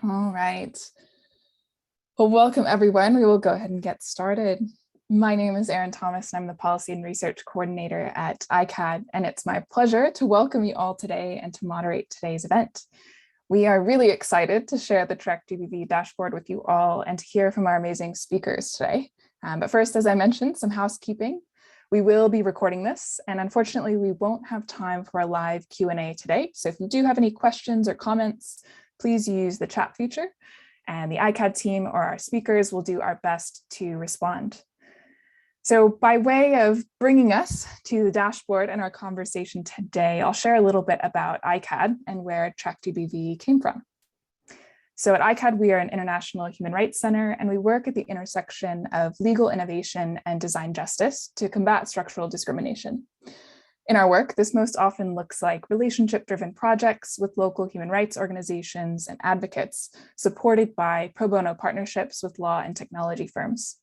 All right. Well, welcome everyone. We will go ahead and get started. My name is Erin Thomas, and I'm the Policy and Research Coordinator at ICAAD, and it's my pleasure to welcome you all today and to moderate today's event. We are really excited to share the TrackGBV dashboard with you all and to hear from our amazing speakers today. But first, as I mentioned, some housekeeping. We will be recording this, and unfortunately, we won't have time for a live Q&A today. So if you do have any questions or comments, please use the chat feature, and the ICAAD team or our speakers will do our best to respond. So by way of bringing us to the dashboard and our conversation today, I'll share a little bit about ICAAD and where TrackGBV came from. So at ICAAD, we are an international human rights center, and we work at the intersection of legal innovation and design justice to combat structural discrimination. In our work, this most often looks like relationship-driven projects with local human rights organizations and advocates, supported by pro bono partnerships with law and technology firms.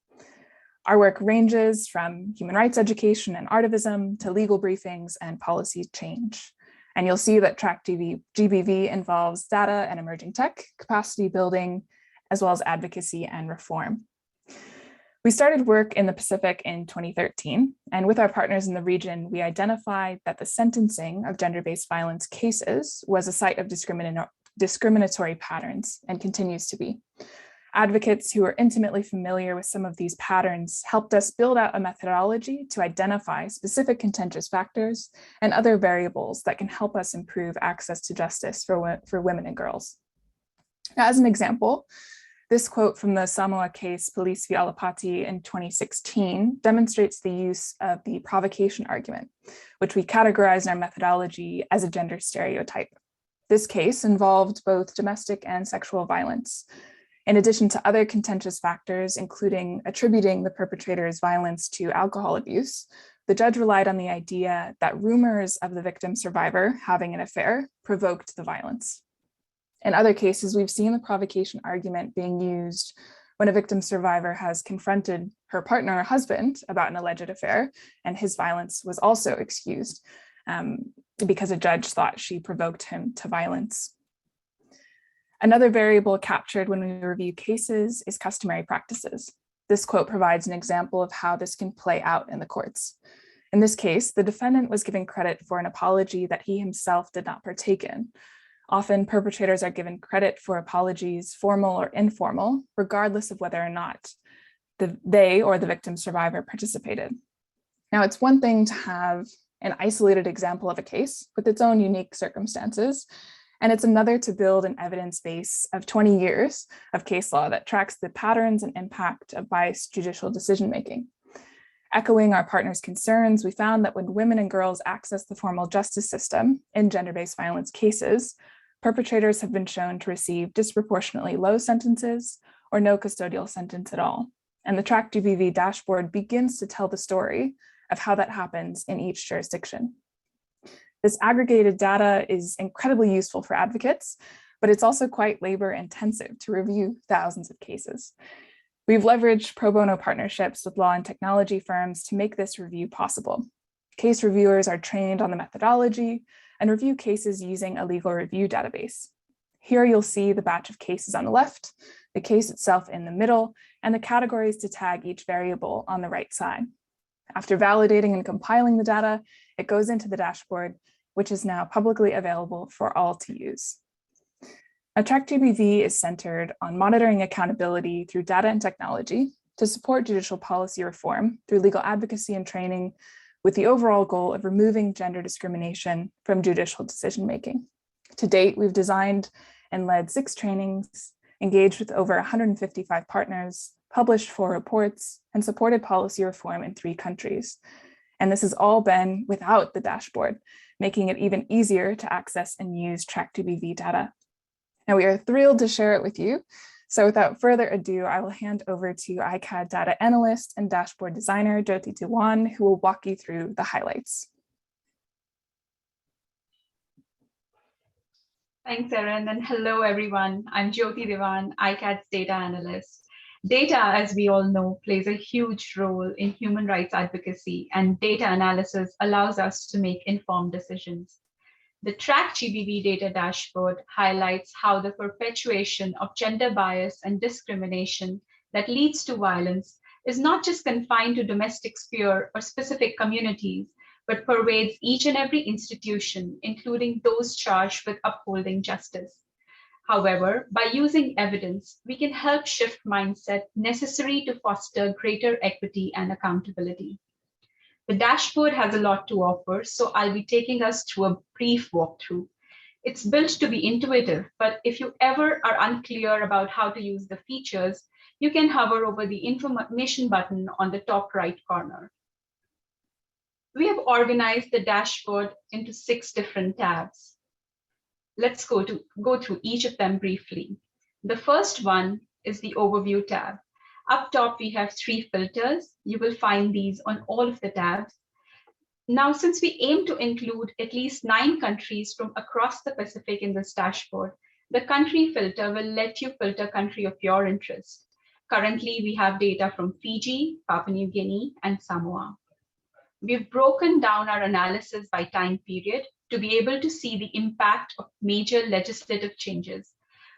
Our work ranges from human rights education and artivism to legal briefings and policy change. And you'll see that TrackGBV involves data and emerging tech, capacity building, as well as advocacy and reform. We started work in the Pacific in 2013, and with our partners in the region, we identified that the sentencing of gender-based violence cases was a site of discriminatory patterns and continues to be. Advocates who are intimately familiar with some of these patterns helped us build out a methodology to identify specific contentious factors and other variables that can help us improve access to justice for women and girls. Now, as an example, this quote from the Samoa case Police v. Alapati in 2016 demonstrates the use of the provocation argument, which we categorize in our methodology as a gender stereotype. This case involved both domestic and sexual violence. In addition to other contentious factors, including attributing the perpetrator's violence to alcohol abuse, the judge relied on the idea that rumors of the victim survivor having an affair provoked the violence. In other cases, we've seen the provocation argument being used when a victim survivor has confronted her partner or husband about an alleged affair, and his violence was also excused because a judge thought she provoked him to violence. Another variable captured when we review cases is customary practices. This quote provides an example of how this can play out in the courts. In this case, the defendant was given credit for an apology that he himself did not partake in. Often, perpetrators are given credit for apologies, formal or informal, regardless of whether or not they or the victim survivor participated. Now, it's one thing to have an isolated example of a case with its own unique circumstances, and it's another to build an evidence base of 20 years of case law that tracks the patterns and impact of biased judicial decision-making. Echoing our partners' concerns, we found that when women and girls access the formal justice system in gender-based violence cases, perpetrators have been shown to receive disproportionately low sentences or no custodial sentence at all. And the TrackGBV dashboard begins to tell the story of how that happens in each jurisdiction. This aggregated data is incredibly useful for advocates, but it's also quite labor intensive to review thousands of cases. We've leveraged pro bono partnerships with law and technology firms to make this review possible. Case reviewers are trained on the methodology and review cases using a legal review database. Here you'll see the batch of cases on the left, the case itself in the middle, and the categories to tag each variable on the right side. After validating and compiling the data, it goes into the dashboard, which is now publicly available for all to use. Now, TrackGBV is centered on monitoring accountability through data and technology to support judicial policy reform through legal advocacy and training, with the overall goal of removing gender discrimination from judicial decision-making. To date, we've designed and led 6 trainings, engaged with over 155 partners, published 4 reports, and supported policy reform in 3 countries. And this has all been without the dashboard, making it even easier to access and use TrackGBV data. Now, we are thrilled to share it with you. So without further ado, I will hand over to ICAAD data analyst and dashboard designer, Jyoti Dewan, who will walk you through the highlights. Thanks, Erin, and hello, everyone. I'm Jyoti Dewan, ICAAD's data analyst. Data, as we all know, plays a huge role in human rights advocacy, and data analysis allows us to make informed decisions. The TrackGBV Data Dashboard highlights how the perpetuation of gender bias and discrimination that leads to violence is not just confined to domestic sphere or specific communities, but pervades each and every institution, including those charged with upholding justice. However, by using evidence, we can help shift mindset necessary to foster greater equity and accountability. The dashboard has a lot to offer, so I'll be taking us through a brief walkthrough. It's built to be intuitive, but if you ever are unclear about how to use the features, you can hover over the information button on the top right corner. We have organized the dashboard into 6 different tabs. Let's go through each of them briefly. The first one is the Overview tab. Up top, we have 3 filters. You will find these on all of the tabs. Now, since we aim to include at least 9 countries from across the Pacific in this dashboard, the country filter will let you filter country of your interest. Currently, we have data from Fiji, Papua New Guinea, and Samoa. We've broken down our analysis by time period to be able to see the impact of major legislative changes.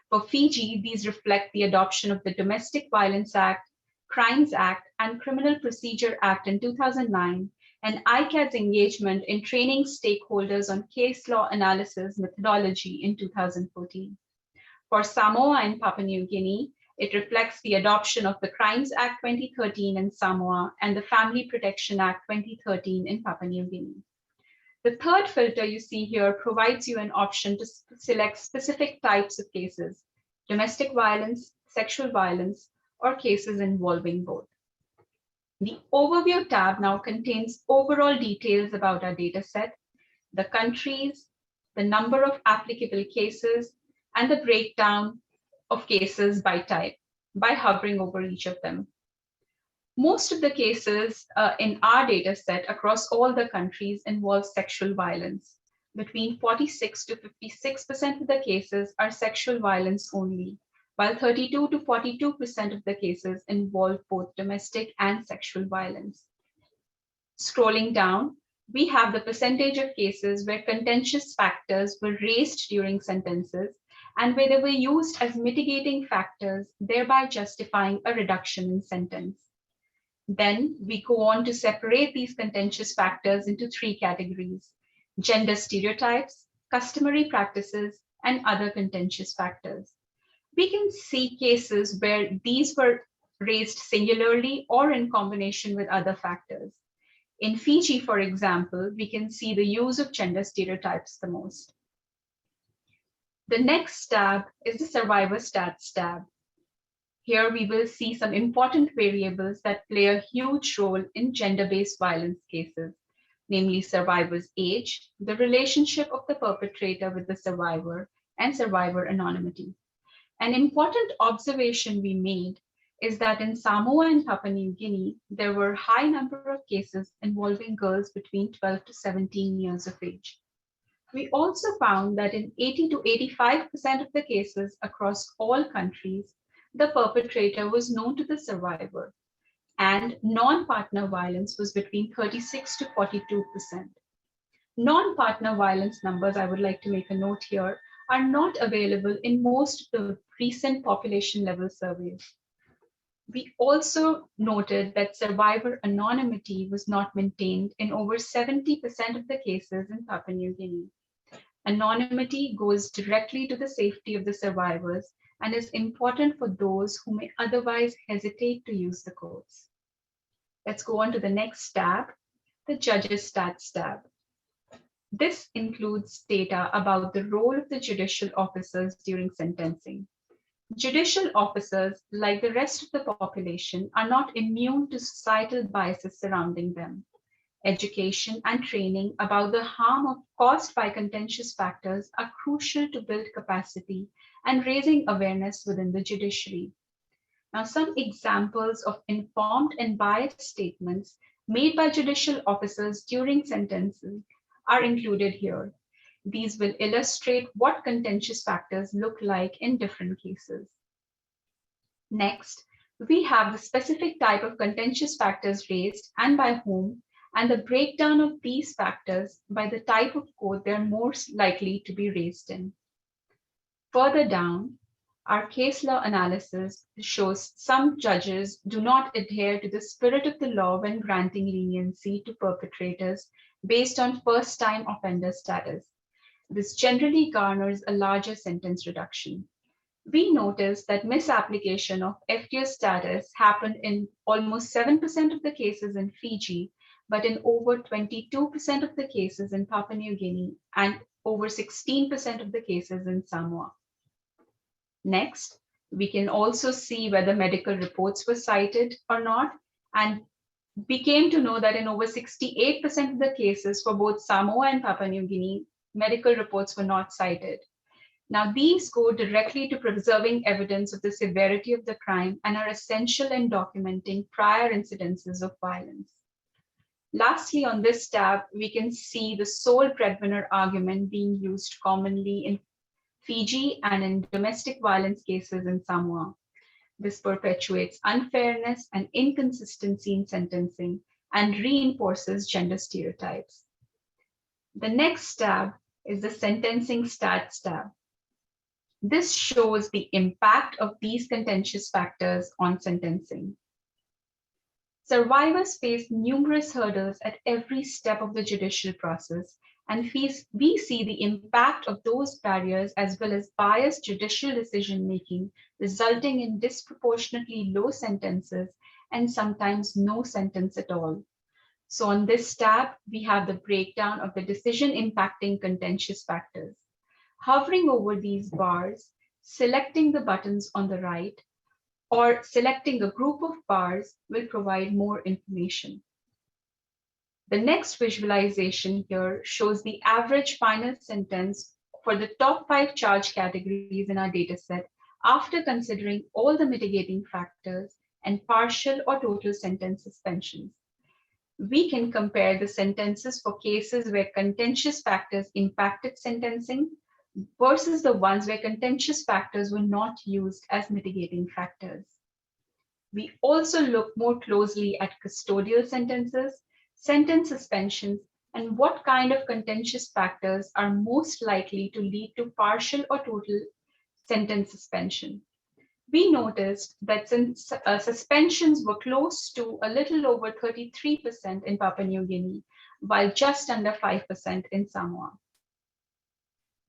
For Fiji, these reflect the adoption of the Domestic Violence Act, Crimes Act, and Criminal Procedure Act in 2009, and ICAAD's engagement in training stakeholders on case law analysis methodology in 2014. For Samoa and Papua New Guinea, it reflects the adoption of the Crimes Act 2013 in Samoa and the Family Protection Act 2013 in Papua New Guinea. The third filter you see here provides you an option to select specific types of cases: domestic violence, sexual violence, or cases involving both. The Overview tab now contains overall details about our data set, the countries, the number of applicable cases, and the breakdown of cases by type by hovering over each of them. Most of the cases in our data set across all the countries involve sexual violence. Between 46 to 56% of the cases are sexual violence only, while 32 to 42% of the cases involve both domestic and sexual violence. Scrolling down, we have the percentage of cases where contentious factors were raised during sentences and where they were used as mitigating factors, thereby justifying a reduction in sentence. Then we go on to separate these contentious factors into 3 categories: gender stereotypes, customary practices, and other contentious factors. We can see cases where these were raised singularly or in combination with other factors. In Fiji, for example, we can see the use of gender stereotypes the most. The next tab is the Survivor Stats tab. Here we will see some important variables that play a huge role in gender-based violence cases, namely survivor's age, the relationship of the perpetrator with the survivor, and survivor anonymity. An important observation we made is that in Samoa and Papua New Guinea, there were a high number of cases involving girls between 12 to 17 years of age. We also found that in 80 to 85% of the cases across all countries, the perpetrator was known to the survivor, and non-partner violence was between 36 to 42%. Non-partner violence numbers, I would like to make a note here, are not available in most of the recent population level surveys. We also noted that survivor anonymity was not maintained in over 70% of the cases in Papua New Guinea. Anonymity goes directly to the safety of the survivors and is important for those who may otherwise hesitate to use the courts. Let's go on to the next tab, the Judges Stats tab. This includes data about the role of the judicial officers during sentencing. Judicial officers, like the rest of the population, are not immune to societal biases surrounding them. Education and training about the harm caused by contentious factors are crucial to build capacity and raising awareness within the judiciary. Now, some examples of informed and biased statements made by judicial officers during sentencing are included here. These will illustrate what contentious factors look like in different cases. Next, we have the specific type of contentious factors raised and by whom, and the breakdown of these factors by the type of court they're most likely to be raised in. Further down, our case law analysis shows some judges do not adhere to the spirit of the law when granting leniency to perpetrators based on first-time offender status. This generally garners a larger sentence reduction. We noticed that misapplication of FTO status happened in almost 7% of the cases in Fiji, but in over 22% of the cases in Papua New Guinea and over 16% of the cases in Samoa. Next, we can also see whether medical reports were cited or not, and we came to know that in over 68% of the cases for both Samoa and Papua New Guinea, medical reports were not cited. Now, these go directly to preserving evidence of the severity of the crime and are essential in documenting prior incidences of violence. Lastly, on this tab, we can see the sole breadwinner argument being used commonly in Fiji and in domestic violence cases in Samoa. This perpetuates unfairness and inconsistency in sentencing and reinforces gender stereotypes. The next tab is the sentencing stats tab. This shows the impact of these contentious factors on sentencing. Survivors face numerous hurdles at every step of the judicial process, and we see the impact of those barriers as well as biased judicial decision-making, resulting in disproportionately low sentences and sometimes no sentence at all. So on this tab, we have the breakdown of the decision impacting contentious factors. Hovering over these bars, selecting the buttons on the right, or selecting a group of bars will provide more information. The next visualization here shows the average final sentence for the top 5 charge categories in our dataset after considering all the mitigating factors and partial or total sentence suspensions. We can compare the sentences for cases where contentious factors impacted sentencing versus the ones where contentious factors were not used as mitigating factors. We also look more closely at custodial sentences, sentence suspensions, and what kind of contentious factors are most likely to lead to partial or total sentence suspension. We noticed that since suspensions were close to a little over 33% in Papua New Guinea, while just under 5% in Samoa.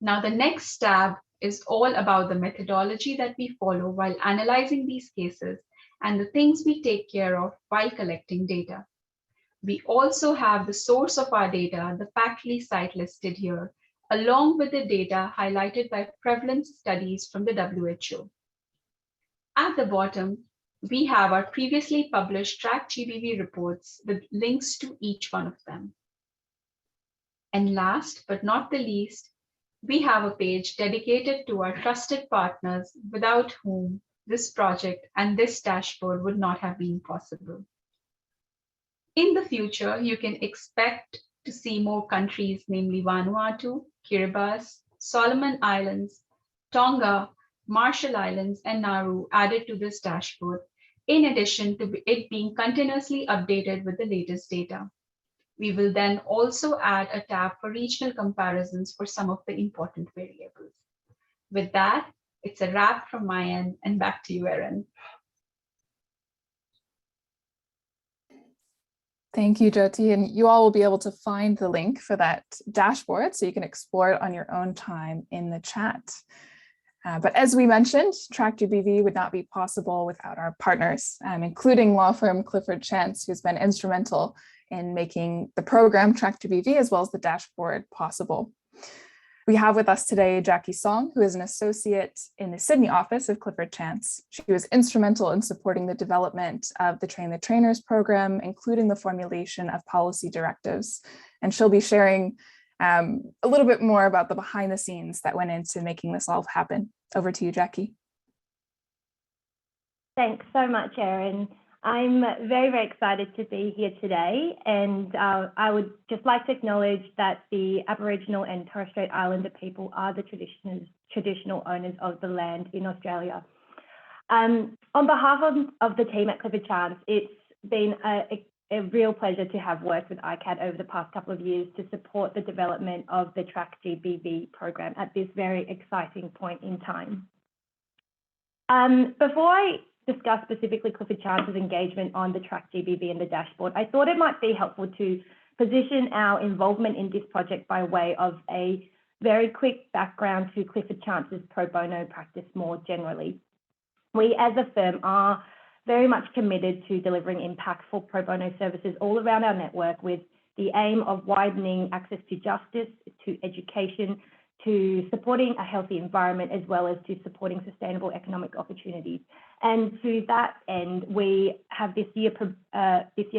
Now, the next tab is all about the methodology that we follow while analyzing these cases and the things we take care of while collecting data. We also have the source of our data, the Factly site listed here, along with the data highlighted by prevalence studies from the WHO. At the bottom, we have our previously published TrackGBV reports with links to each one of them. And last but not the least, we have a page dedicated to our trusted partners without whom this project and this dashboard would not have been possible. In the future, you can expect to see more countries, namely Vanuatu, Kiribati, Solomon Islands, Tonga, Marshall Islands, and Nauru added to this dashboard, in addition to it being continuously updated with the latest data. We will then also add a tab for regional comparisons for some of the important variables. With that, it's a wrap from my end, and back to you, Erin. Thank you, Jyoti. And you all will be able to find the link for that dashboard so you can explore it on your own time in the chat. But as we mentioned, TrackGBV would not be possible without our partners, including law firm Clifford Chance, who's been instrumental in making the program TrackGBV as well as the dashboard possible. We have with us today Jackie Song, who is an associate in the Sydney office of Clifford Chance. She was instrumental in supporting the development of the Train the Trainers program, including the formulation of policy directives. And she'll be sharing a little bit more about the behind the scenes that went into making this all happen. Over to you, Jackie. Thanks so much, Erin. I'm very, very excited to be here today, and I would just like to acknowledge that the Aboriginal and Torres Strait Islander people are the traditional owners of the land in Australia. On behalf of the team at Clifford Chance, it's been an a real pleasure to have worked with ICAAD over the past couple of years to support the development of the TrackGBV program at this very exciting point in time. Before I discuss specifically Clifford Chance's engagement on the TrackGBV and the dashboard, I thought it might be helpful to position our involvement in this project by way of a very quick background to Clifford Chance's pro bono practice more generally. We as a firm are very much committed to delivering impactful pro bono services all around our network with the aim of widening access to justice, to education, to supporting a healthy environment, as well as to supporting sustainable economic opportunities. And to that end, we have this year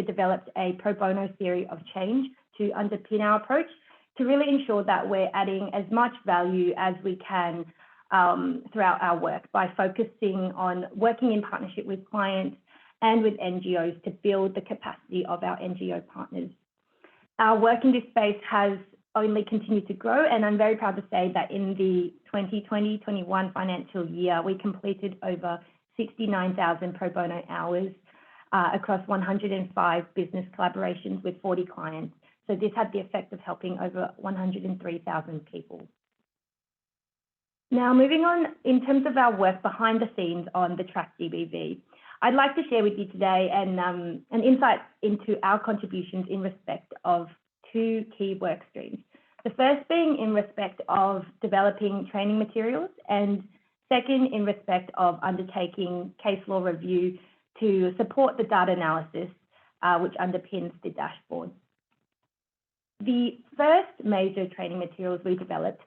developed a pro bono theory of change to underpin our approach, to really ensure that we're adding as much value as we can throughout our work by focusing on working in partnership with clients and with NGOs to build the capacity of our NGO partners. Our work in this space has only continued to grow, and I'm very proud to say that in the 2020-21 financial year, we completed over 69,000 pro bono hours across 105 business collaborations with 40 clients. So this had the effect of helping over 103,000 people. Now, moving on, in terms of our work behind the scenes on the TrackGBV, I'd like to share with you today an insight into our contributions in respect of two key work streams. The first being in respect of developing training materials, and second in respect of undertaking case law review to support the data analysis, which underpins the dashboard. The first major training materials we developed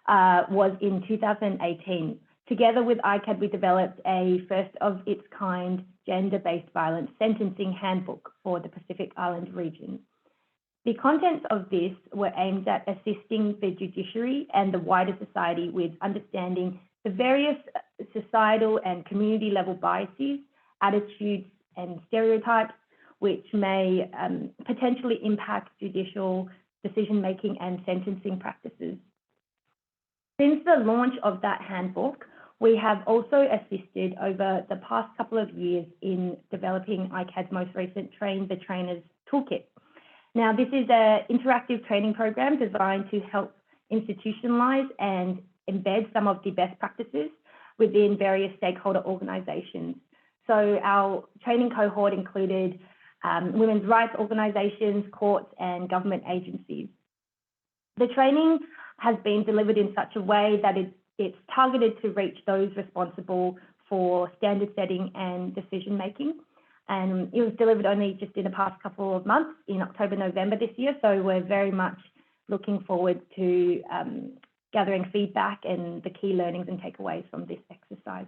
was in 2018. Together with ICAAD, we developed a first of its kind gender-based violence sentencing handbook for the Pacific Island region. The contents of this were aimed at assisting the judiciary and the wider society with understanding the various societal and community level biases, attitudes and stereotypes which may potentially impact judicial decision-making and sentencing practices. Since the launch of that handbook, we have also assisted over the past couple of years in developing ICAAD's most recent Train the Trainers Toolkit. Now, this is an interactive training program designed to help institutionalize and embed some of the best practices within various stakeholder organizations. So our training cohort included women's rights organizations, courts, and government agencies. The training has been delivered in such a way that it's targeted to reach those responsible for standard setting and decision making. And it was delivered only just in the past couple of months, in October, November this year. So we're very much looking forward to gathering feedback and the key learnings and takeaways from this exercise.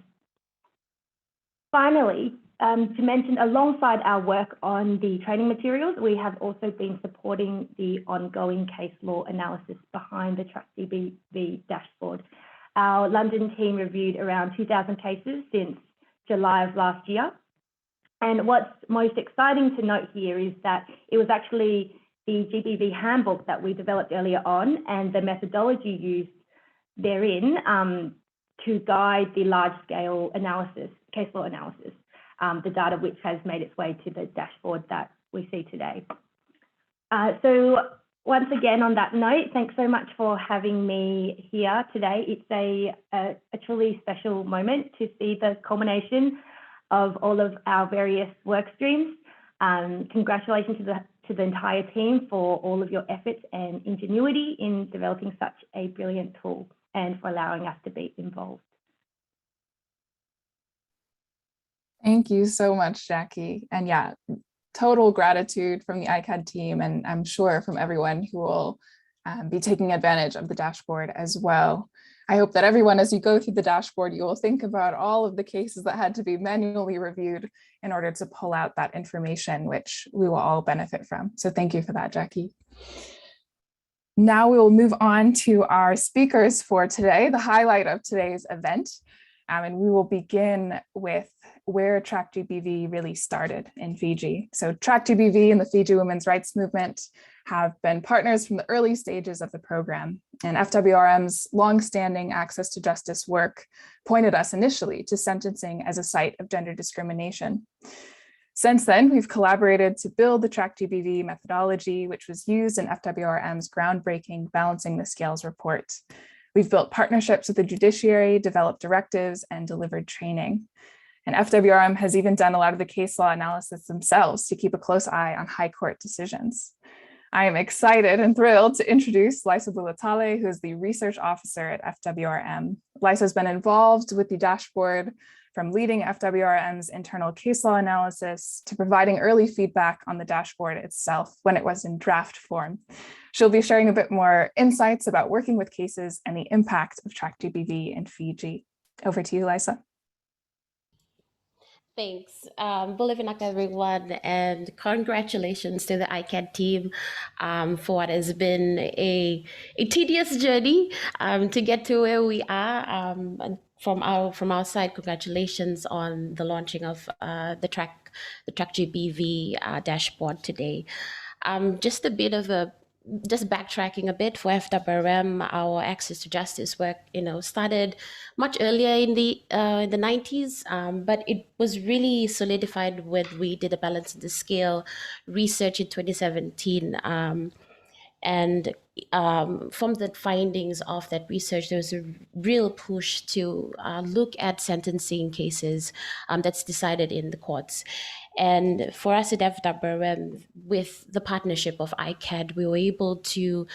Finally, to mention, alongside our work on the training materials, we have also been supporting the ongoing case law analysis behind the TrackGBV dashboard. Our London team reviewed around 2,000 cases since July of last year. And what's most exciting to note here is that it was actually the GBV handbook that we developed earlier on and the methodology used therein to guide the large-scale analysis, case law analysis, the data which has made its way to the dashboard that we see today. So once again, on that note, thanks so much for having me here today. It's a truly special moment to see the culmination of all of our various work streams. Congratulations to the entire team for all of your efforts and ingenuity in developing such a brilliant tool and for allowing us to be involved. Thank you so much, Jackie. And yeah, total gratitude from the ICAAD team, and I'm sure from everyone who will be taking advantage of the dashboard as well. I hope that everyone, as you go through the dashboard, you will think about all of the cases that had to be manually reviewed in order to pull out that information, which we will all benefit from. So thank you for that, Jackie. Now we will move on to our speakers for today, the highlight of today's event. And we will begin with where TrackGBV really started in Fiji. So TrackGBV and the Fiji women's rights movement have been partners from the early stages of the program. And FWRM's longstanding access to justice work pointed us initially to sentencing as a site of gender discrimination. Since then, we've collaborated to build the TrackGBV methodology, which was used in FWRM's groundbreaking Balancing the Scales report. We've built partnerships with the judiciary, developed directives, and delivered training. And FWRM has even done a lot of the case law analysis themselves to keep a close eye on high court decisions. I am excited and thrilled to introduce Laisa Bulatale, who is the research officer at FWRM. Laisa has been involved with the dashboard from leading FWRM's internal case law analysis to providing early feedback on the dashboard itself when it was in draft form. She'll be sharing a bit more insights about working with cases and the impact of TrackGBV in Fiji. Over to you, Laisa. Thanks. Bulivinak, everyone, and congratulations to the ICAAD team for what has been a tedious journey to get to where we are. From our side, congratulations on the launching of the TrackGBV dashboard today. Just backtracking a bit for FWRM, our access to justice work, started much earlier in the 90s, but it was really solidified when we did a balance in the scale research in 2017. And from the findings of that research, there was a real push to look at sentencing cases that's decided in the courts. And for us at FWRM, with the partnership of ICAAD, we were able to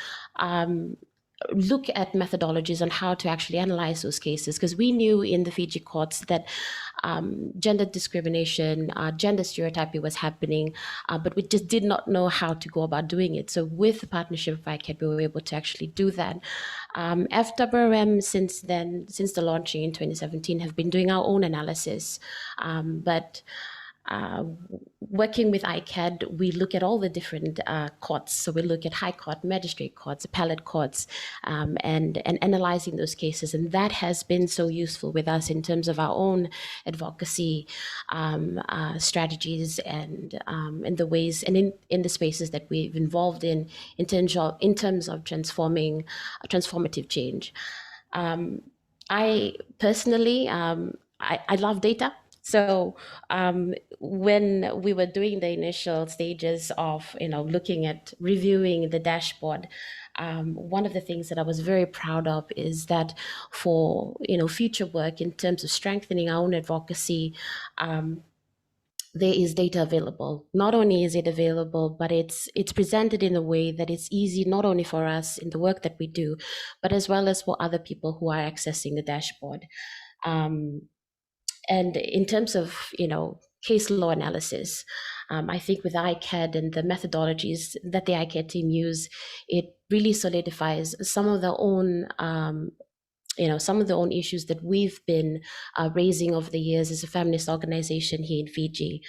look at methodologies on how to actually analyze those cases, because we knew in the Fiji courts that gender discrimination, gender stereotyping was happening, but we just did not know how to go about doing it. So with the partnership of ICAAD, we were able to actually do that. FWRM since the launching in 2017, have been doing our own analysis, but working with ICAAD, we look at all the different courts. So we look at high court, magistrate courts, appellate courts, and analyzing those cases. And that has been so useful with us in terms of our own advocacy strategies and the ways and in the spaces that we've involved in terms of transformative change. I personally, I love data. So when we were doing the initial stages of, looking at reviewing the dashboard, one of the things that I was very proud of is that for, future work in terms of strengthening our own advocacy, there is data available. Not only is it available, but it's presented in a way that it's easy, not only for us in the work that we do, but as well as for other people who are accessing the dashboard. And in terms of, case law analysis, I think with ICAAD and the methodologies that the ICAAD team use, it really solidifies some of the own, issues that we've been raising over the years as a feminist organization here in Fiji.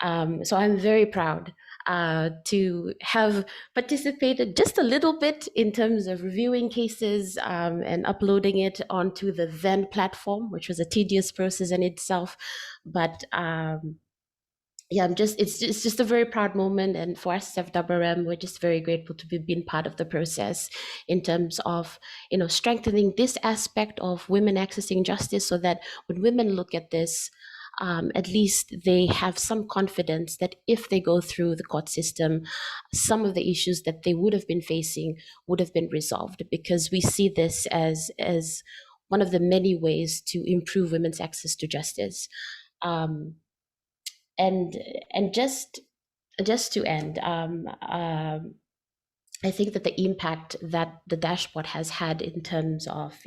So I'm very proud to have participated just a little bit in terms of reviewing cases and uploading it onto the then platform, which was a tedious process in itself. But it's just a very proud moment. And for us at FWRM, we're just very grateful to be being part of the process in terms of, strengthening this aspect of women accessing justice, so that when women look at this, at least they have some confidence that if they go through the court system, some of the issues that they would have been facing would have been resolved, because we see this as one of the many ways to improve women's access to justice. And just to end, I think that the impact that the dashboard has had in terms of,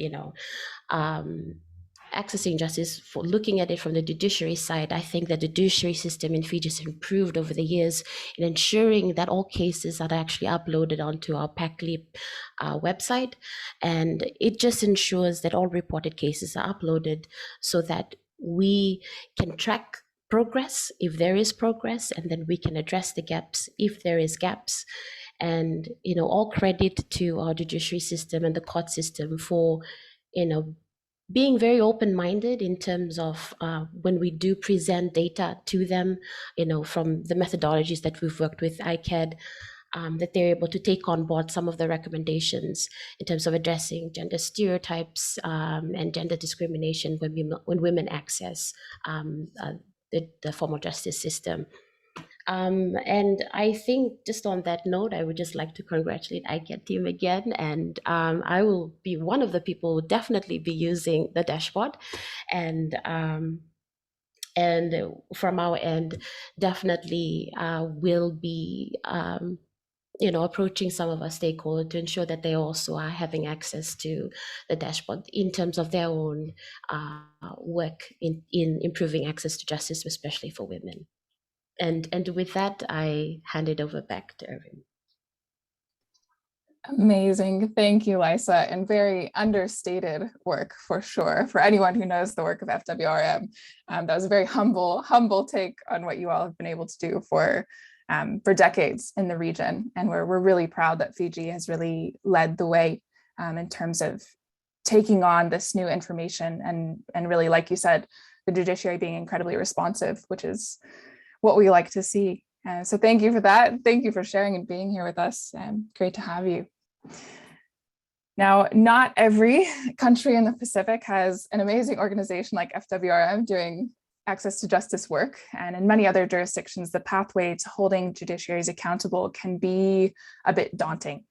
accessing justice, for looking at it from the judiciary side, I think that the judiciary system in Fiji has improved over the years in ensuring that all cases are actually uploaded onto our PACLIP website. And it just ensures that all reported cases are uploaded so that we can track progress if there is progress, and then we can address the gaps if there is gaps. And, all credit to our judiciary system and the court system for, being very open-minded in terms of when we do present data to them, from the methodologies that we've worked with ICAAD, that they're able to take on board some of the recommendations in terms of addressing gender stereotypes and gender discrimination when women access the formal justice system. And I think just on that note, I would just like to congratulate ICAAD team again. And I will be one of the people who will definitely be using the dashboard. And from our end, definitely will be approaching some of our stakeholders to ensure that they also are having access to the dashboard in terms of their own work in improving access to justice, especially for women. And with that, I hand it over back to Irvin. Amazing. Thank you, Laisa, and very understated work for sure. For anyone who knows the work of FWRM, that was a very humble take on what you all have been able to do for decades in the region. And we're really proud that Fiji has really led the way in terms of taking on this new information and really, like you said, the judiciary being incredibly responsive, which is what we like to see. So thank you for that. Thank you for sharing and being here with us. Great to have you. Now, not every country in the Pacific has an amazing organization like FWRM doing access to justice work. And in many other jurisdictions, the pathway to holding judiciaries accountable can be a bit daunting.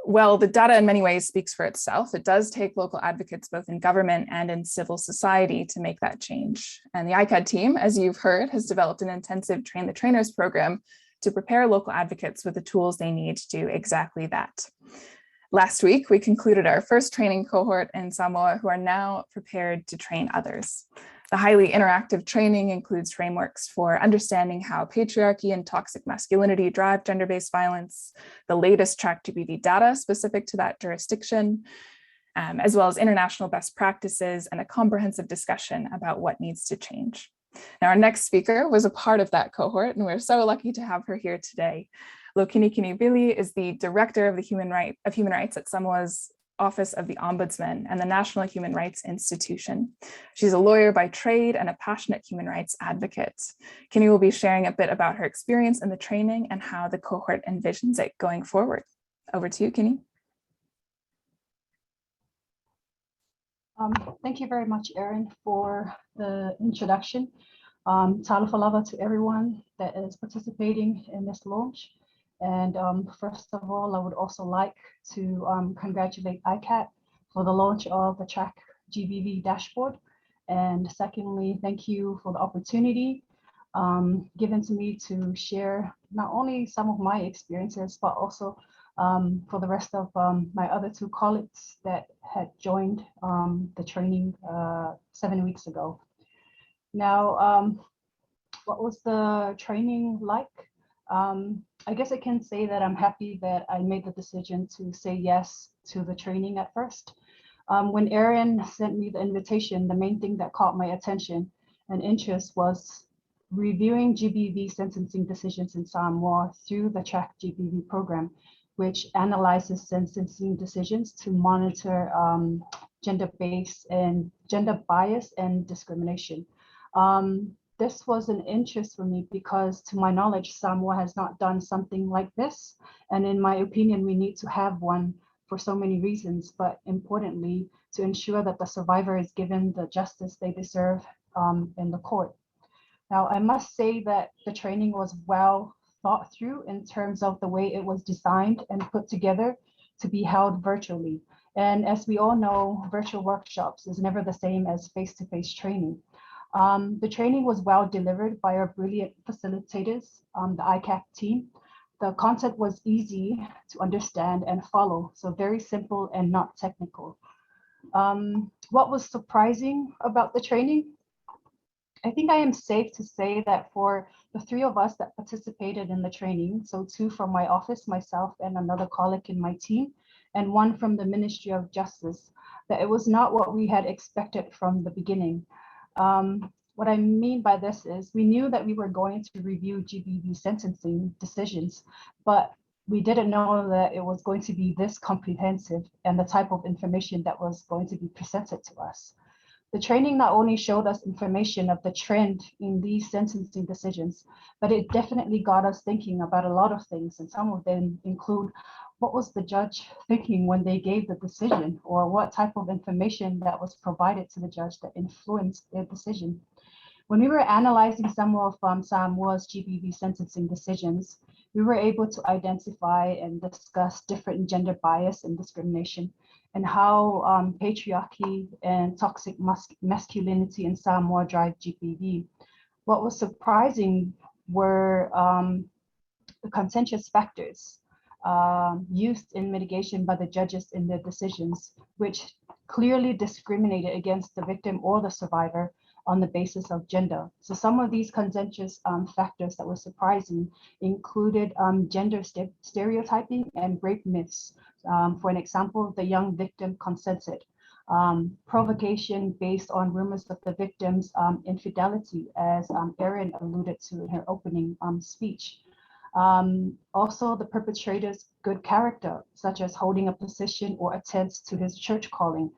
Well, the data in many ways speaks for itself. It does take local advocates both in government and in civil society to make that change. And the ICAAD team, as you've heard, has developed an intensive Train the Trainers program to prepare local advocates with the tools they need to do exactly that. Last week, we concluded our first training cohort in Samoa, who are now prepared to train others. The highly interactive training includes frameworks for understanding how patriarchy and toxic masculinity drive gender-based violence, the latest TrackGBV data specific to that jurisdiction, as well as international best practices and a comprehensive discussion about what needs to change. Now, our next speaker was a part of that cohort, and we're so lucky to have her here today. Loukinikini Vili is the Director of Human Rights at Samoa's Office of the Ombudsman and the National Human Rights Institution. She's a lawyer by trade and a passionate human rights advocate. Kini will be sharing a bit about her experience in the training and how the cohort envisions it going forward. Over to you, Kini. Thank you very much, Erin, for the introduction. Talofa lava to everyone that is participating in this launch. And first of all, I would also like to congratulate ICAAD for the launch of the TrackGBV Dashboard. And secondly, thank you for the opportunity given to me to share not only some of my experiences, but also for the rest of my other two colleagues that had joined the training 7 weeks ago. Now, what was the training like? I guess I can say that I'm happy that I made the decision to say yes to the training at first. When Erin sent me the invitation, the main thing that caught my attention and interest was reviewing GBV sentencing decisions in Samoa through the TrackGBV program, which analyzes sentencing decisions to monitor gender-based and gender bias and discrimination. This was an interest for me because, to my knowledge, Samoa has not done something like this. And in my opinion, we need to have one for so many reasons, but importantly, to ensure that the survivor is given the justice they deserve in the court. Now, I must say that the training was well thought through in terms of the way it was designed and put together to be held virtually. And as we all know, virtual workshops is never the same as face-to-face training. The training was well delivered by our brilliant facilitators, the ICAAD team. The content was easy to understand and follow, so very simple and not technical. What was surprising about the training? I think I am safe to say that for the three of us that participated in the training, so two from my office, myself and another colleague in my team, and one from the Ministry of Justice, that it was not what we had expected from the beginning. What I mean by this is we knew that we were going to review GBV sentencing decisions, but we didn't know that it was going to be this comprehensive and the type of information that was going to be presented to us. The training not only showed us information of the trend in these sentencing decisions, but it definitely got us thinking about a lot of things, and some of them include what was the judge thinking when they gave the decision, or what type of information that was provided to the judge that influenced their decision. When we were analyzing some of Samoa's GBV sentencing decisions, we were able to identify and discuss different gender bias and discrimination and how patriarchy and toxic masculinity in Samoa drive GBV. What was surprising were the contentious factors used in mitigation by the judges in their decisions, which clearly discriminated against the victim or the survivor on the basis of gender. So some of these contentious factors that were surprising included gender stereotyping and rape myths. For an example, the young victim consented. Provocation based on rumors of the victim's infidelity, as Erin alluded to in her opening speech. Also, the perpetrator's good character, such as holding a position or attends to his church calling.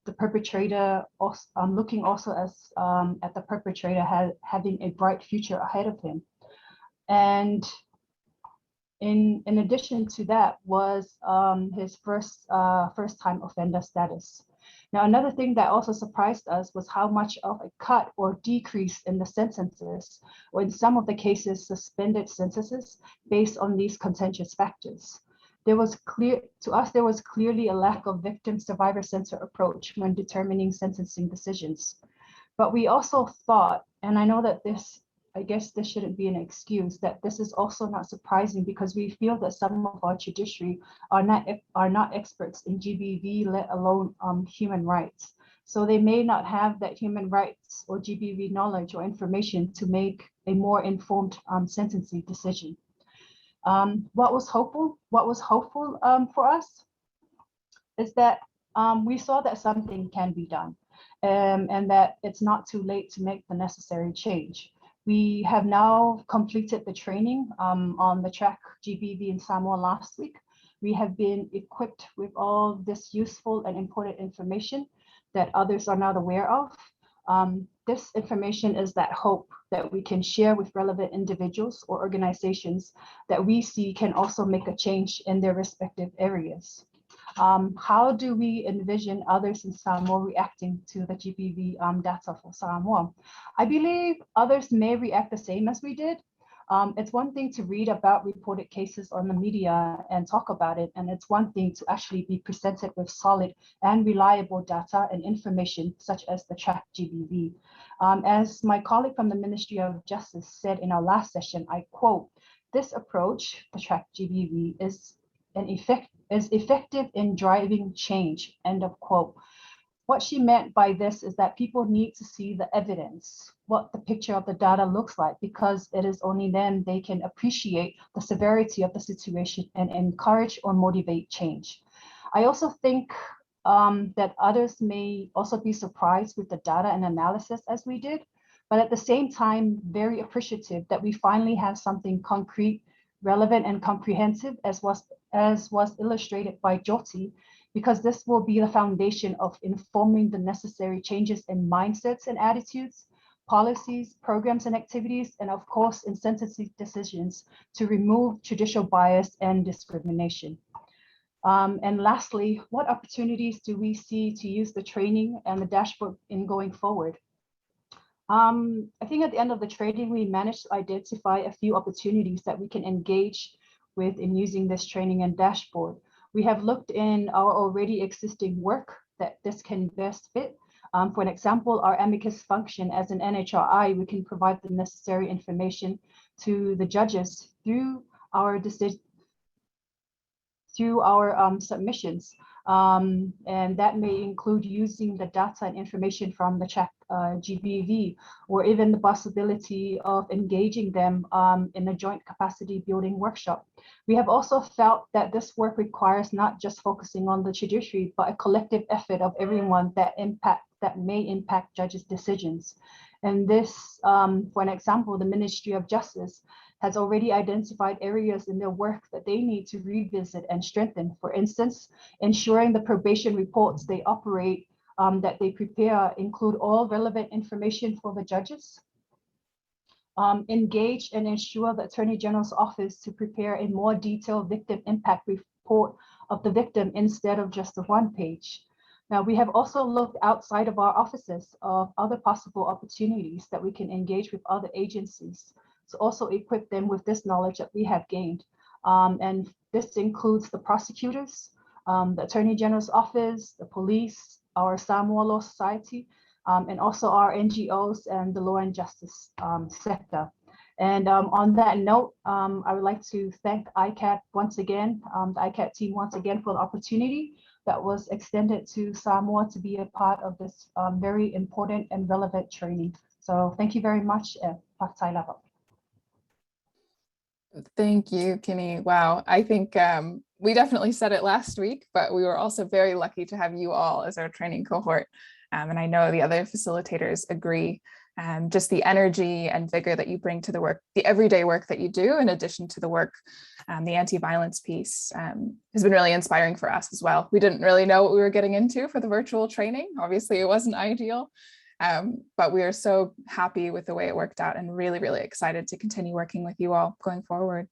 The perpetrator also, looking also as at the perpetrator having a bright future ahead of him. And in addition to that was his first time offender status. Now, another thing that also surprised us was how much of a cut or decrease in the sentences, or in some of the cases, suspended sentences based on these contentious factors. There was clearly a lack of victim survivor centered approach when determining sentencing decisions. But we also thought, and I know that I guess this shouldn't be an excuse, that this is also not surprising because we feel that some of our judiciary are not experts in GBV, let alone human rights. So they may not have that human rights or GBV knowledge or information to make a more informed sentencing decision. What was hopeful for us is that we saw that something can be done and that it's not too late to make the necessary change. We have now completed the training on the TrackGBV in Samoa last week. We have been equipped with all this useful and important information that others are not aware of. This information is that hope that we can share with relevant individuals or organizations that we see can also make a change in their respective areas. How do we envision others in Samoa reacting to the GBV data for Samoa? I believe others may react the same as we did. It's one thing to read about reported cases on the media and talk about it, and it's one thing to actually be presented with solid and reliable data and information such as the TrackGBV. As my colleague from the Ministry of Justice said in our last session, I quote, "This approach, the TrackGBV, is effective in driving change," end of quote. What she meant by this is that people need to see the evidence, what the picture of the data looks like, because it is only then they can appreciate the severity of the situation and encourage or motivate change. I also think that others may also be surprised with the data and analysis as we did, but at the same time, very appreciative that we finally have something concrete, relevant, and comprehensive as was illustrated by Jyoti, because this will be the foundation of informing the necessary changes in mindsets and attitudes, policies, programs, and activities, and of course, in sentencing decisions to remove judicial bias and discrimination. And lastly, what opportunities do we see to use the training and the dashboard in going forward? I think at the end of the training, we managed to identify a few opportunities that we can engage with in using this training and dashboard. We have looked in our already existing work that this can best fit. For an example, our amicus function as an NHRI, we can provide the necessary information to the judges through our submissions. And that may include using the data and information from the TrackGBV, or even the possibility of engaging them in a joint capacity building workshop. We have also felt that this work requires not just focusing on the judiciary, but a collective effort of everyone that may impact judges' decisions. And this, for an example, the Ministry of Justice has already identified areas in their work that they need to revisit and strengthen. For instance, ensuring the probation reports they operate, that they prepare, include all relevant information for the judges. Engage and ensure the Attorney General's office to prepare a more detailed victim impact report of the victim instead of just the one page. Now, we have also looked outside of our offices of other possible opportunities that we can engage with other agencies to also equip them with this knowledge that we have gained. And this includes the prosecutors, the Attorney General's office, the police, our Samoa Law Society, and also our NGOs and the law and justice sector. And on that note, I would like to thank ICAAD once again, the ICAAD team once again for the opportunity that was extended to Samoa to be a part of this very important and relevant training. So thank you very much. Thank you, Kini. Wow, I think we definitely said it last week, but we were also very lucky to have you all as our training cohort. And I know the other facilitators agree. Just the energy and vigor that you bring to the work, the everyday work that you do, in addition to the work, the anti-violence piece has been really inspiring for us as well. We didn't really know what we were getting into for the virtual training. Obviously, it wasn't ideal, but we are so happy with the way it worked out and really, really excited to continue working with you all going forward.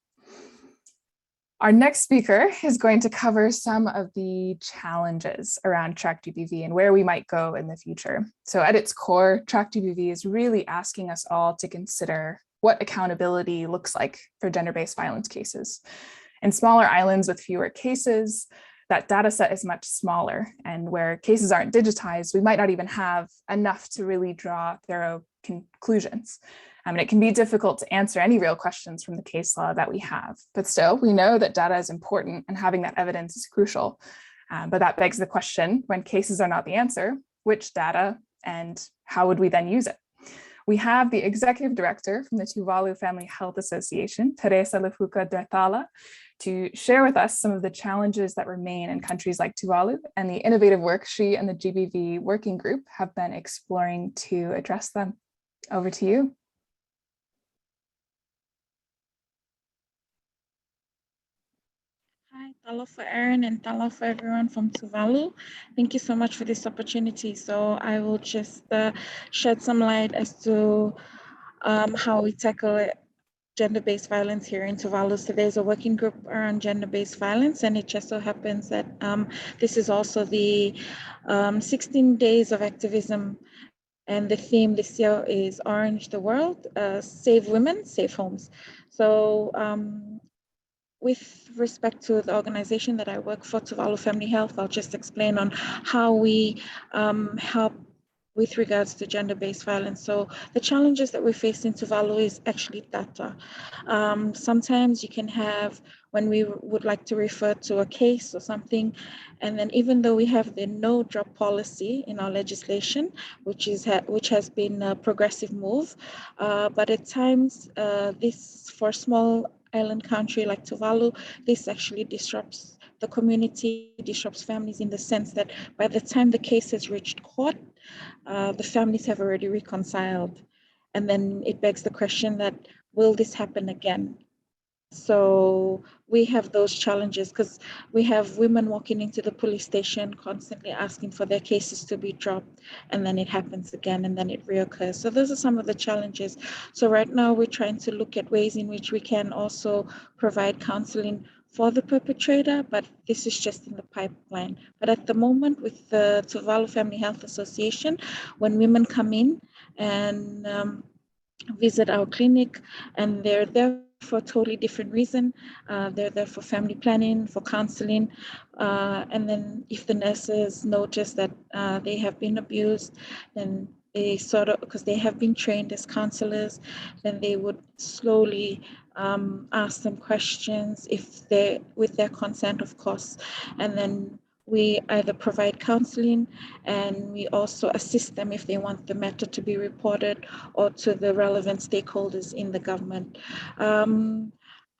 Our next speaker is going to cover some of the challenges around TrackGBV and where we might go in the future. So at its core, TrackGBV is really asking us all to consider what accountability looks like for gender-based violence cases. In smaller islands with fewer cases, that data set is much smaller, and where cases aren't digitized, we might not even have enough to really draw thorough conclusions. And it can be difficult to answer any real questions from the case law that we have, but still we know that data is important and having that evidence is crucial. But that begs the question, when cases are not the answer, which data and how would we then use it? We have the executive director from the Tuvalu Family Health Association, Teresa Lifuka-Drecala, to share with us some of the challenges that remain in countries like Tuvalu and the innovative work she and the GBV working group have been exploring to address them. Over to you. Hi, talo for Erin and talo for everyone from Tuvalu. Thank you so much for this opportunity. So I will just shed some light as to how we tackle gender-based violence here in Tuvalu. So there's a working group around gender-based violence, and it just so happens that this is also the 16 days of activism. And the theme this year is Orange the World, Save Women, Save Homes. So with respect to the organization that I work for, Tuvalu Family Health, I'll just explain on how we help with regards to gender-based violence. So the challenges that we face in Tuvalu is actually data. Sometimes you can have, when we would like to refer to a case or something, and then even though we have the no drop policy in our legislation, which has been a progressive move, but at times this, for a small island country like Tuvalu, this actually disrupts the community, disrupts families in the sense that by the time the case has reached court, the families have already reconciled. And then it begs the question that, will this happen again? So we have those challenges because we have women walking into the police station constantly asking for their cases to be dropped, and then it happens again and then it reoccurs. So those are some of the challenges. So right now we're trying to look at ways in which we can also provide counseling for the perpetrator, but this is just in the pipeline. But at the moment with the Tuvalu Family Health Association, when women come in and visit our clinic and they're there for a totally different reason, they're there for family planning, for counseling, and then if the nurses notice that they have been abused, then they sort of, because they have been trained as counselors, then they would slowly ask them questions if they, with their consent, of course, and then we either provide counseling and we also assist them if they want the matter to be reported or to the relevant stakeholders in the government.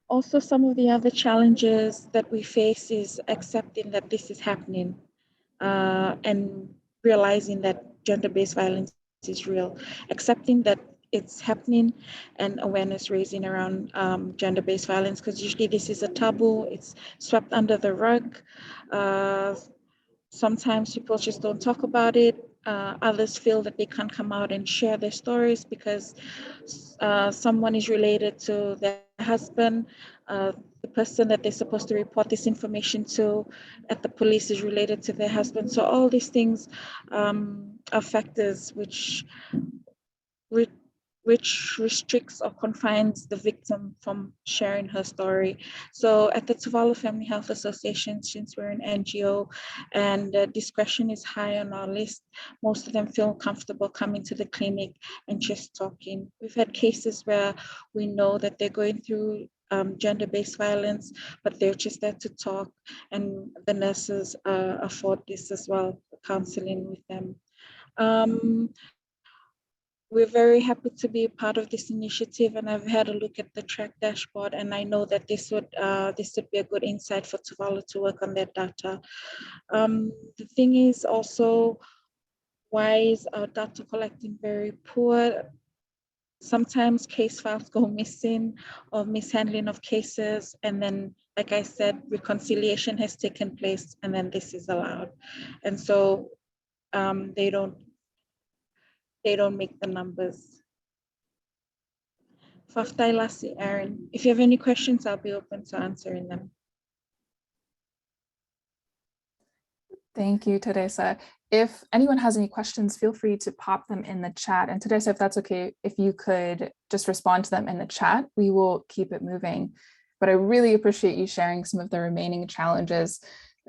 Also, some of the other challenges that we face is accepting that this is happening and realizing that gender-based violence is real, accepting that it's happening, and awareness raising around gender-based violence, because usually this is a taboo, it's swept under the rug. Sometimes people just don't talk about it. Others feel that they can't come out and share their stories because someone is related to their husband. The person that they're supposed to report this information to at the police is related to their husband. So all these things are factors which restricts or confines the victim from sharing her story. So at the Tuvalu Family Health Association, since we're an NGO and discretion is high on our list, most of them feel comfortable coming to the clinic and just talking. We've had cases where we know that they're going through gender-based violence, but they're just there to talk, and the nurses afford this as well, counseling with them. We're very happy to be a part of this initiative, and I've had a look at the track dashboard, and I know that this would be a good insight for Tuvalu to work on their data. The thing is also, why is our data collecting very poor? Sometimes case files go missing or mishandling of cases, and then, like I said, reconciliation has taken place, and then this is allowed, and so they don't make the numbers. Faftailasi, Aaron. If you have any questions, I'll be open to answering them. Thank you, Teresa. If anyone has any questions, feel free to pop them in the chat. And Teresa, if that's okay, if you could just respond to them in the chat, we will keep it moving. But I really appreciate you sharing some of the remaining challenges.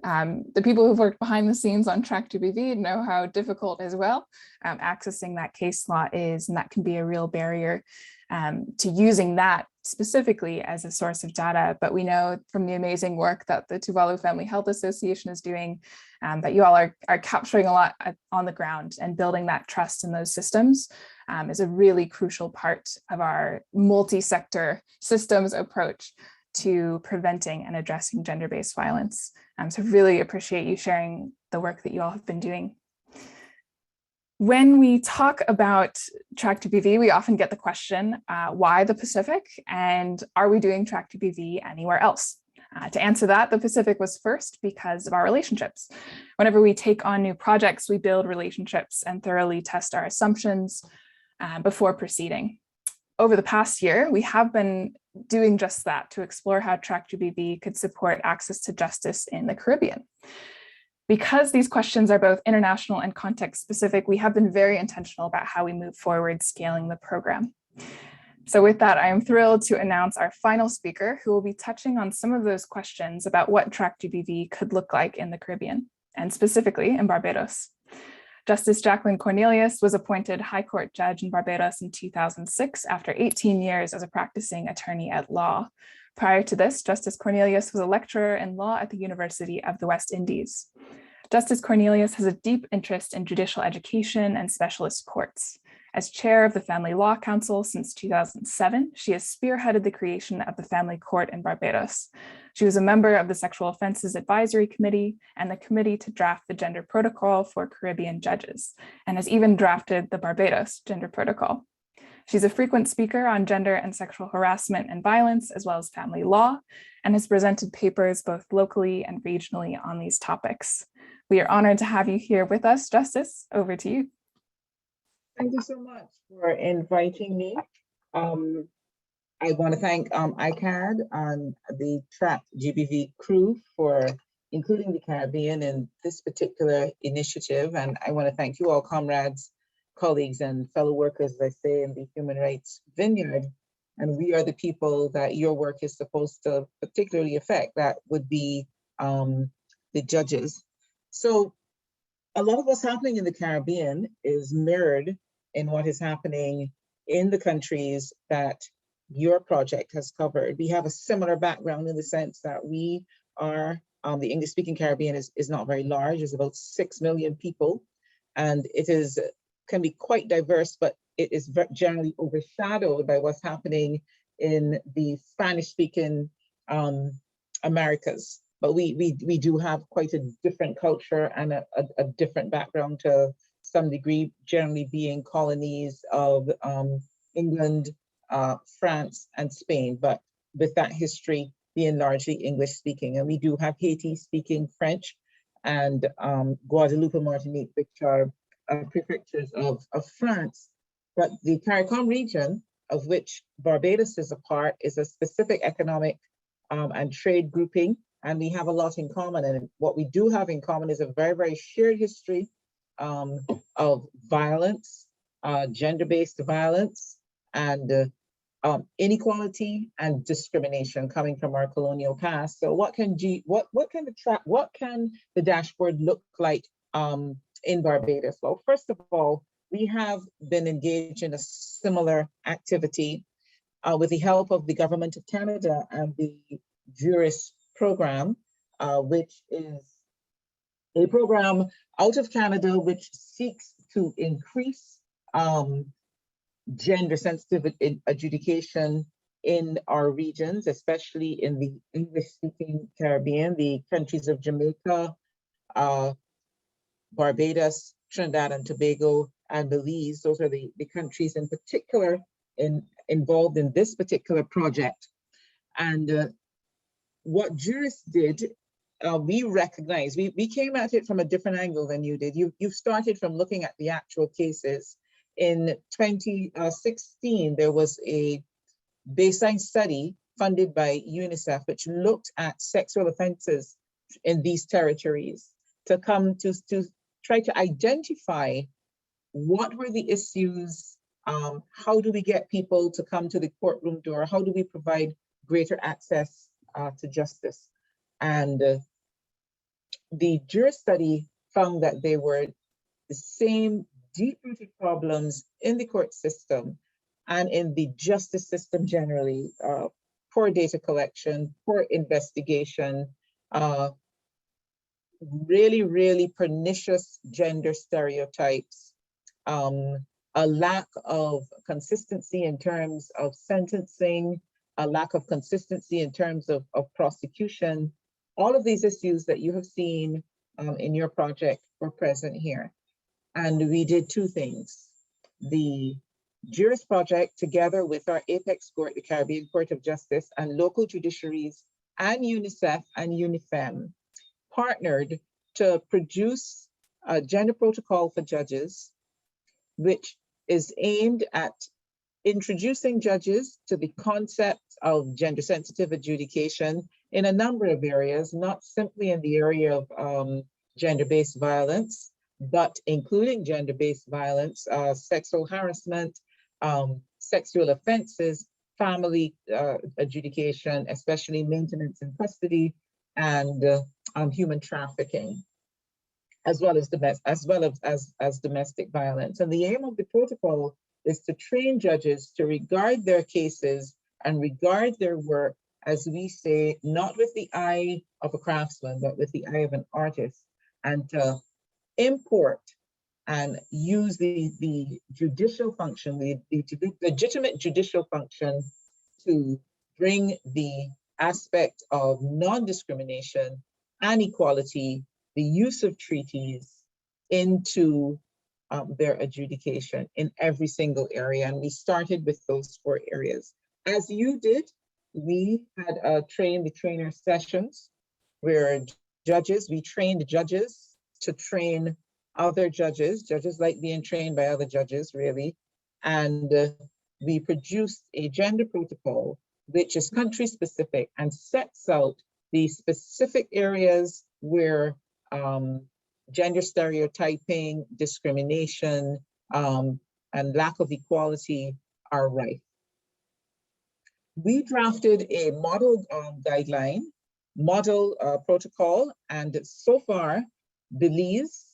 The people who've worked behind the scenes on TrackGBV know how difficult as well accessing that case law is, and that can be a real barrier to using that specifically as a source of data. But we know from the amazing work that the Tuvalu Family Health Association is doing that you all are capturing a lot on the ground, and building that trust in those systems is a really crucial part of our multi-sector systems approach to preventing and addressing gender-based violence. So really appreciate you sharing the work that you all have been doing. When we talk about TrackGBV, we often get the question, why the Pacific, and are we doing TrackGBV anywhere else? To answer that, the Pacific was first because of our relationships. Whenever we take on new projects, we build relationships and thoroughly test our assumptions before proceeding. Over the past year, we have been doing just that to explore how TrackGBV could support access to justice in the Caribbean. Because these questions are both international and context specific, we have been very intentional about how we move forward scaling the program. So with that, I am thrilled to announce our final speaker, who will be touching on some of those questions about what TrackGBV could look like in the Caribbean, and specifically in Barbados. Justice Jacqueline Cornelius was appointed High Court Judge in Barbados in 2006 after 18 years as a practicing attorney at law. Prior to this, Justice Cornelius was a lecturer in law at the University of the West Indies. Justice Cornelius has a deep interest in judicial education and specialist courts. As chair of the Family Law Council since 2007, she has spearheaded the creation of the Family Court in Barbados. She was a member of the Sexual Offenses Advisory Committee and the committee to draft the Gender Protocol for Caribbean judges, and has even drafted the Barbados Gender Protocol. She's a frequent speaker on gender and sexual harassment and violence, as well as family law, and has presented papers both locally and regionally on these topics. We are honored to have you here with us. Justice, over to you. Thank you so much for inviting me. I want to thank ICAAD and the TrackGBV crew for including the Caribbean in this particular initiative. And I want to thank you all, comrades, colleagues, and fellow workers, as I say, in the human rights vineyard. And we are the people that your work is supposed to particularly affect. That would be the judges. So a lot of what's happening in the Caribbean is mirrored in what is happening in the countries that your project has covered. We have a similar background in the sense that we are, the English-speaking Caribbean is not very large. It's about 6 million people, and it can be quite diverse, but it is generally overshadowed by what's happening in the Spanish-speaking Americas. But we do have quite a different culture and a different background to some degree, generally being colonies of England, France, and Spain, but with that history being largely English speaking. And we do have Haiti speaking French, and Guadeloupe and Martinique, which are prefectures of France. But the CARICOM region, of which Barbados is a part, is a specific economic and trade grouping, and we have a lot in common. And what we do have in common is a very, very shared history of violence, gender-based violence, and inequality and discrimination coming from our colonial past. So what can the dashboard look like in Barbados? Well, first of all, we have been engaged in a similar activity with the help of the Government of Canada and the Juris program, which is a program out of Canada which seeks to increase gender sensitive adjudication in our regions, especially in the English-speaking Caribbean, the countries of Jamaica, Barbados, Trinidad and Tobago, and Belize. Those are the countries in particular involved in this particular project. And what Juris did, we recognized, we came at it from a different angle than you did. You started from looking at the actual cases. In 2016, there was a baseline study funded by UNICEF, which looked at sexual offenses in these territories to try to identify what were the issues, how do we get people to come to the courtroom door, how do we provide greater access to justice. And the Juris study found that there were the same deep-rooted problems in the court system and in the justice system generally, poor data collection, poor investigation, really, really pernicious gender stereotypes, a lack of consistency in terms of sentencing, a lack of consistency in terms of prosecution. All of these issues that you have seen in your project were present here. And we did two things. The Juris project, together with our Apex Court, the Caribbean Court of Justice, and local judiciaries, and UNICEF and UNIFEM, partnered to produce a gender protocol for judges, which is aimed at introducing judges to the concept of gender sensitive adjudication in a number of areas, not simply in the area of gender-based violence, but including gender-based violence, sexual harassment, sexual offenses, family adjudication, especially maintenance and custody, and human trafficking, as well as domestic violence. And the aim of the protocol is to train judges to regard their cases and regard their work, as we say, not with the eye of a craftsman, but with the eye of an artist, and to import and use the judicial function, the legitimate judicial function, to bring the aspect of non-discrimination and equality, the use of treaties into their adjudication in every single area. And we started with those 4 areas. As you did, we had train the trainer sessions where we trained judges to train other judges like being trained by other judges, really. And we produced a gender protocol, which is country specific and sets out the specific areas where gender stereotyping, discrimination, and lack of equality are rife. We drafted a model guideline, model protocol, and so far, Belize,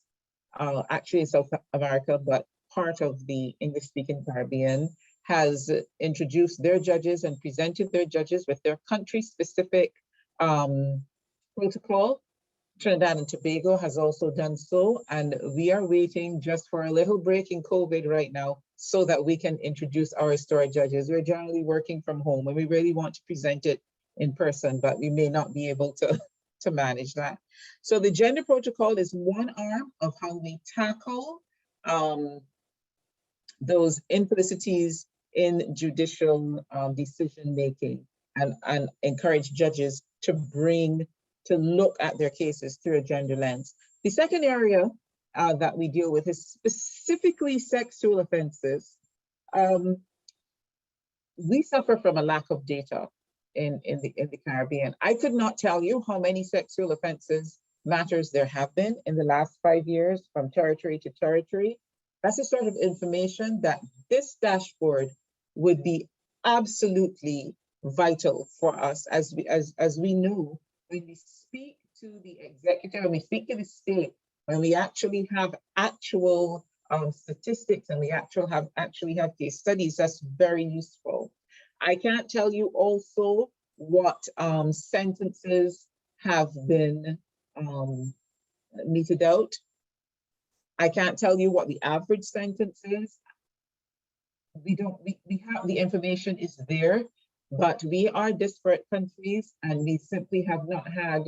actually South America, but part of the English-speaking Caribbean, has introduced their judges and presented their judges with their country-specific protocol. Trinidad and Tobago has also done so, and we are waiting just for a little break in COVID right now so that we can introduce our historic judges. We're generally working from home and we really want to present it in person, but we may not be able to manage that. So the gender protocol is one arm of how we tackle those implicities in judicial decision-making and encourage judges to look at their cases through a gender lens. The second area that we deal with is specifically sexual offenses. We suffer from a lack of data in the Caribbean. I could not tell you how many sexual offenses matters there have been in the last 5 years from territory to territory. That's the sort of information that this dashboard would be absolutely vital for us, as we know when we speak to the executive, when we speak to the state, when we actually have actual statistics and we actually have case studies. That's very useful. I can't tell you also what sentences have been meted out. I can't tell you what the average sentence is. We have the information is there, but we are disparate countries and we simply have not had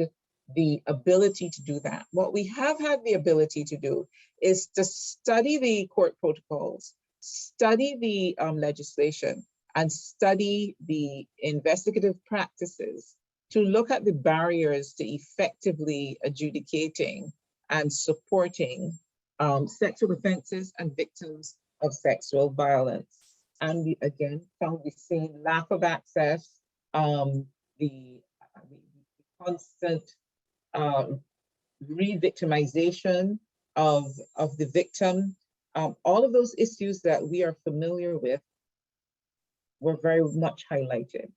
the ability to do that. What we have had the ability to do is to study the court protocols, study the legislation, and study the investigative practices to look at the barriers to effectively adjudicating and supporting sexual offenses and victims of sexual violence. And we again found the same lack of access, the constant re-victimization of the victim, all of those issues that we are familiar with were very much highlighted.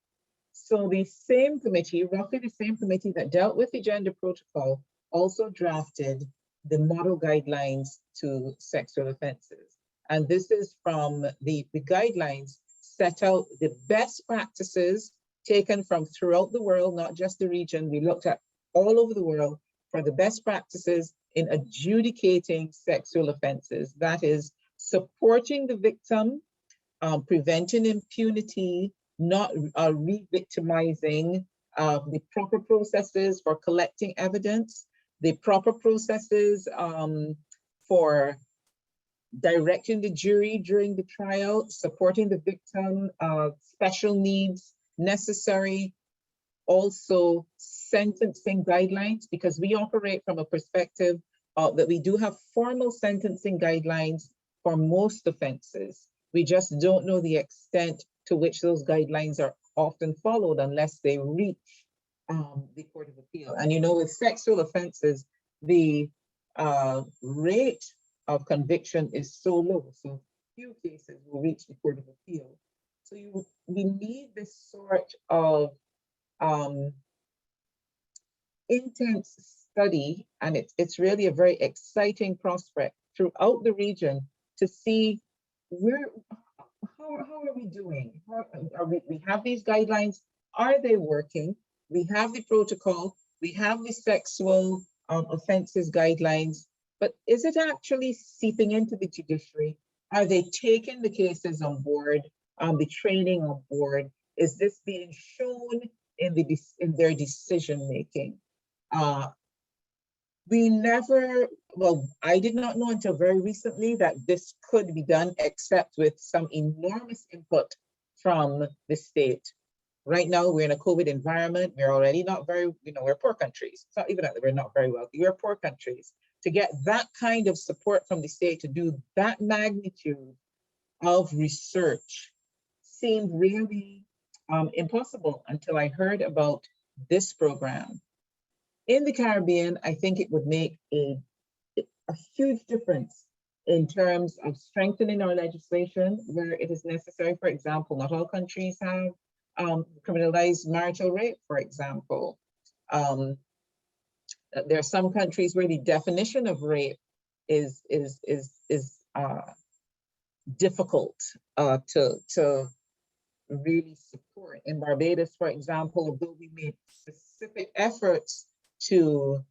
So the same committee, roughly the same committee that dealt with the gender protocol, also drafted the model guidelines to sexual offenses. And this is from the guidelines set out the best practices taken from throughout the world, not just the region. We looked at all over the world for the best practices in adjudicating sexual offenses. That is supporting the victim, preventing impunity, not re-victimizing, the proper processes for collecting evidence, the proper processes for directing the jury during the trial, supporting the victim, special needs necessary, also sentencing guidelines, because we operate from a perspective that we do have formal sentencing guidelines for most offenses. We just don't know the extent to which those guidelines are often followed unless they reach the Court of Appeal. And you know, with sexual offenses, the rate of conviction is so low, so few cases will reach the Court of Appeal. So we need this sort of intense study, and it's really a very exciting prospect throughout the region to see how are we doing? We have these guidelines, are they working? We have the protocol, we have the sexual offenses guidelines, but is it actually seeping into the judiciary? Are they taking the cases on board, the training on board? Is this being shown in their decision making? I did not know until very recently that this could be done except with some enormous input from the state. Right now, we're in a COVID environment. We're already not very, we're poor countries. It's not even that we're not very wealthy, we're poor countries. To get that kind of support from the state to do that magnitude of research seemed really impossible until I heard about this program. In the Caribbean, I think it would make a huge difference in terms of strengthening our legislation where it is necessary. For example, not all countries have criminalized marital rape, for example. There are some countries where the definition of rape is difficult to really support. In Barbados, for example, although we made specific efforts to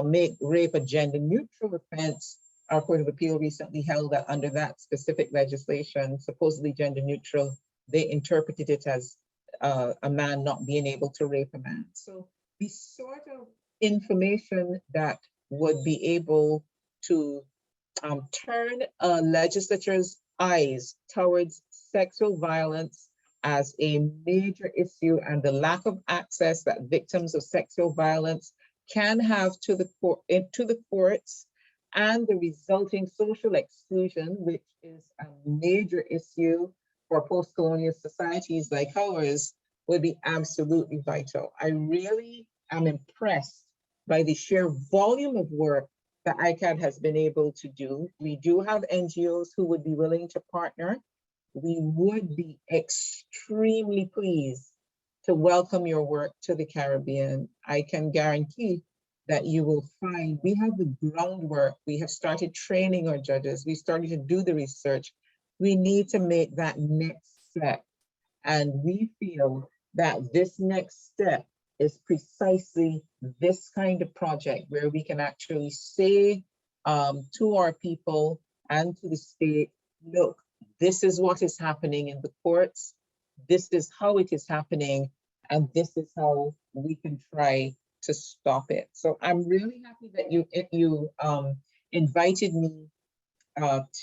make rape a gender-neutral offense, our Court of Appeal recently held that under that specific legislation, supposedly gender-neutral, they interpreted it as a man not being able to rape a man. So the sort of information that would be able to turn a legislature's eyes towards sexual violence as a major issue and the lack of access that victims of sexual violence can have to the courts and the resulting social exclusion, which is a major issue for post-colonial societies like ours, would be absolutely vital. I really am impressed by the sheer volume of work that ICAAD has been able to do. We do have NGOs who would be willing to partner. We would be extremely pleased to welcome your work to the Caribbean. I can guarantee that you will find we have the groundwork. We have started training our judges. We started to do the research. We need to make that next step. And we feel that this next step is precisely this kind of project where we can actually say to our people and to the state, look, this is what is happening in the courts. This is how it is happening. And this is how we can try to stop it. So I'm really happy that you invited me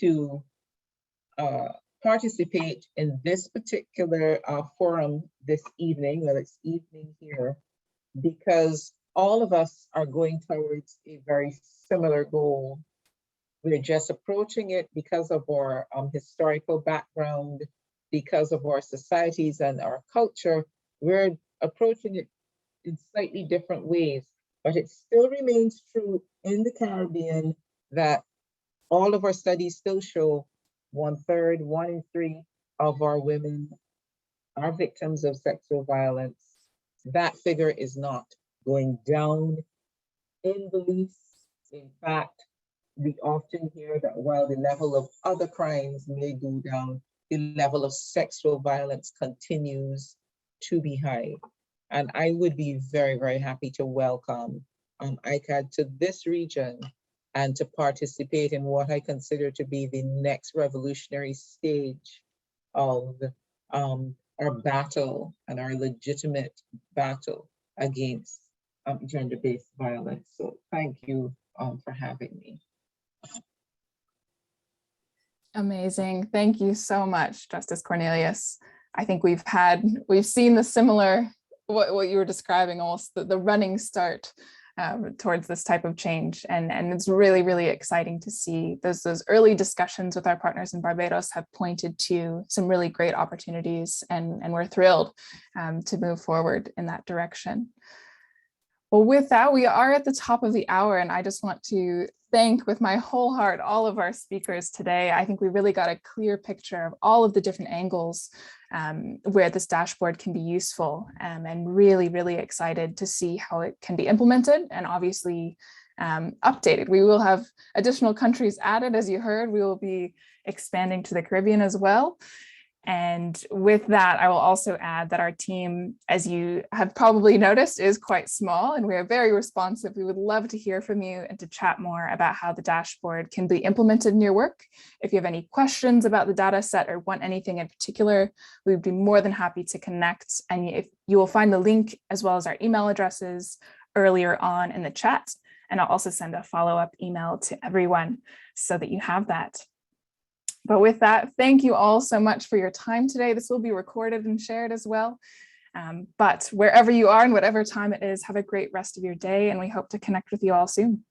to participate in this particular forum this evening. Well, it's evening here, because all of us are going towards a very similar goal. We're just approaching it because of our historical background, because of our societies and our culture. We're approaching it in slightly different ways, but it still remains true in the Caribbean that all of our studies still show 1/3, 1 in 3 of our women are victims of sexual violence. That figure is not going down in the least. In fact, we often hear that while the level of other crimes may go down, the level of sexual violence continues to be high. And I would be very, very happy to welcome ICAAD to this region and to participate in what I consider to be the next revolutionary stage of our battle and our legitimate battle against gender-based violence. So thank you for having me. Amazing. Thank you so much, Justice Cornelius. I think we've seen the similar, what you were describing, almost the running start towards this type of change. And it's really, really exciting to see those early discussions with our partners in Barbados have pointed to some really great opportunities, and we're thrilled to move forward in that direction. Well, with that, we are at the top of the hour, and I just want to thank with my whole heart all of our speakers today. I think we really got a clear picture of all of the different angles where this dashboard can be useful, and really, really excited to see how it can be implemented and obviously updated. We will have additional countries added, as you heard. We will be expanding to the Caribbean as well. And with that, I will also add that our team, as you have probably noticed, is quite small, and we are very responsive. We would love to hear from you and to chat more about how the dashboard can be implemented in your work. If you have any questions about the data set or want anything in particular, we would be more than happy to connect. And if you will find the link as well as our email addresses earlier on in the chat. And I'll also send a follow-up email to everyone so that you have that. But with that, thank you all so much for your time today. This will be recorded and shared as well. But wherever you are and whatever time it is, have a great rest of your day, and we hope to connect with you all soon.